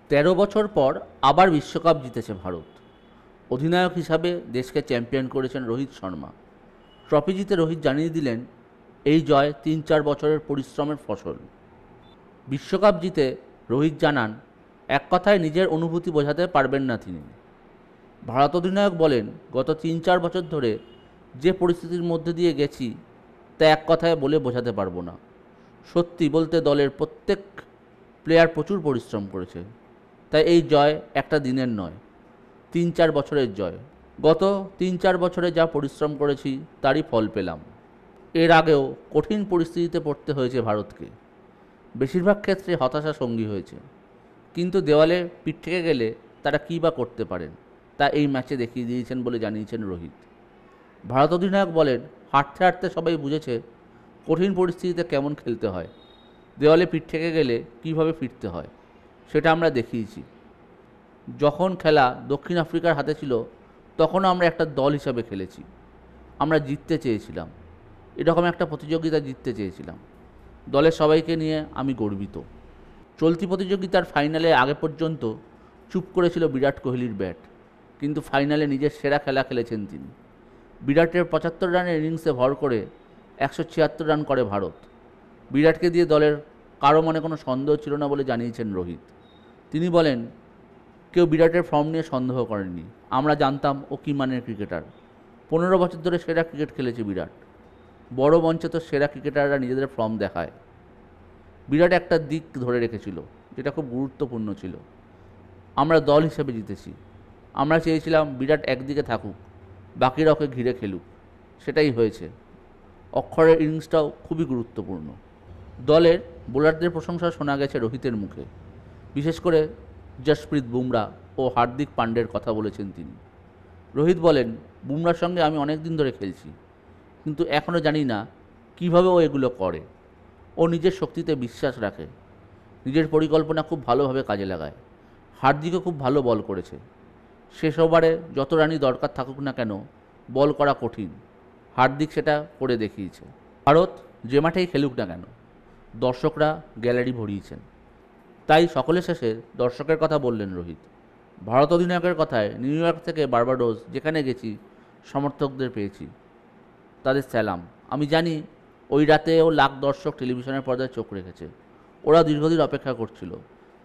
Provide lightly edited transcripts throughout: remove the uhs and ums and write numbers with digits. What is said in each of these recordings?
১৩ বছর পর আবার বিশ্বকাপ জিতেছে ভারত। অধিনায়ক হিসাবে দেশকে চ্যাম্পিয়ন করেছেন রোহিত শর্মা। ট্রফি জিতে রোহিত জানিয়ে দিলেন এই জয় ৩-৪ বছরের পরিশ্রমের ফসল। বিশ্বকাপ জিতে রোহিত জানান এক কথায় নিজের অনুভূতি বোঝাতে পারবেন না তিনি। ভারত অধিনায়ক বলেন, গত ৩-৪ বছর ধরে যে পরিস্থিতির মধ্যে দিয়ে গেছি তা এক কথায় বলে বোঝাতে পারবো না। সত্যি বলতে দলের প্রত্যেক প্লেয়ার প্রচুর পরিশ্রম করেছে, তাই এই জয় একটা দিনের নয়, ৩-৪ বছরের জয়। গত ৩-৪ বছরে যা পরিশ্রম করেছি তারই ফল পেলাম। এর আগেও কঠিন পরিস্থিতিতে পড়তে হয়েছে ভারতকে, বেশিরভাগ ক্ষেত্রে হতাশা সঙ্গী হয়েছে, কিন্তু দেওয়ালে পিঠ থেকে গেলে তারা কী বা করতে পারেন তা এই ম্যাচে দেখিয়ে দিয়েছেন বলে জানিয়েছেন রোহিত। ভারত অধিনায়ক বলেন, হাঁটতে হাঁটতে সবাই বুঝেছে কঠিন পরিস্থিতিতে কেমন খেলতে হয়, দেওয়ালে পিঠ থেকে গেলে কীভাবে ফিরতে হয় সেটা আমরা দেখিয়েছি। যখন খেলা দক্ষিণ আফ্রিকার হাতে ছিল তখনও আমরা একটা দল হিসাবে খেলেছি। আমরা জিততে চেয়েছিলাম, এরকম একটা প্রতিযোগিতা জিততে চেয়েছিলাম। দলের সবাইকে নিয়ে আমি গর্বিত। চলতি প্রতিযোগিতার ফাইনালে আগে পর্যন্ত চুপ করেছিল বিরাট কোহলির ব্যাট, কিন্তু ফাইনালে নিজের সেরা খেলা খেলেছেন তিনি। বিরাটের ৭৫ রানের ইনিংসে ভর করে ১৭৬ রান করে ভারত। বিরাটকে দিয়ে দলের কারো মনে কোনো সন্দেহ ছিল না বলে জানিয়েছেন রোহিত। তিনি বলেন, কেউ বিরাটের ফর্ম নিয়ে সন্দেহ করেননি। আমরা জানতাম ও কী মানের ক্রিকেটার। ১৫ বছর ধরে সেরা ক্রিকেট খেলেছে বিরাট। বড় মঞ্চে তো সেরা ক্রিকেটাররা নিজেদের ফর্ম দেখায়। বিরাট একটা দিক ধরে রেখেছিল যেটা খুব গুরুত্বপূর্ণ ছিল। আমরা দল হিসেবে জিতেছি। আমরা চেয়েছিলাম বিরাট একদিকে থাকুক, বাকিরা ওকে ঘিরে খেলুক, সেটাই হয়েছে। অক্ষরের ইনিংসটাও খুবই গুরুত্বপূর্ণ। দলের বোলারদের প্রশংসা শোনা গেছে রোহিতের মুখে, বিশেষ করে জসপ্রীত বুমরা ও হার্দিক পান্ডের কথা বলেছেন তিনি। রোহিত বলেন, বুমরার সঙ্গে আমি অনেক দিন ধরে খেলছি, কিন্তু এখনও জানি না কীভাবে ও এগুলো করে। ও নিজের শক্তিতে বিশ্বাস রাখে, নিজের পরিকল্পনা খুব ভালোভাবে কাজে লাগায়। হার্দিকও খুব ভালো বল করেছে। শেষ ওভারে যত রানই দরকার থাকুক না কেন, বল করা কঠিন। হার্দিক সেটা করে দেখিয়েছে। ভারত যে মাঠেই খেলুক না কেন, দর্শকরা গ্যালারি ভরিয়েছেন। তাই সকলের শেষে দর্শকের কথা বললেন রোহিত। ভারত অধিনায়কের কথায় নিউ ইয়র্ক থেকে বার্বাডোস যেখানে গেছি সমর্থকদের পেয়েছি, তাদের সালাম। আমি জানি ওই রাতেও লাখ দর্শক টেলিভিশনের পর্দায় চোখ রেখেছে। ওরা দীর্ঘদিন অপেক্ষা করছিল,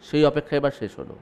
সেই অপেক্ষা এবার শেষ হলো।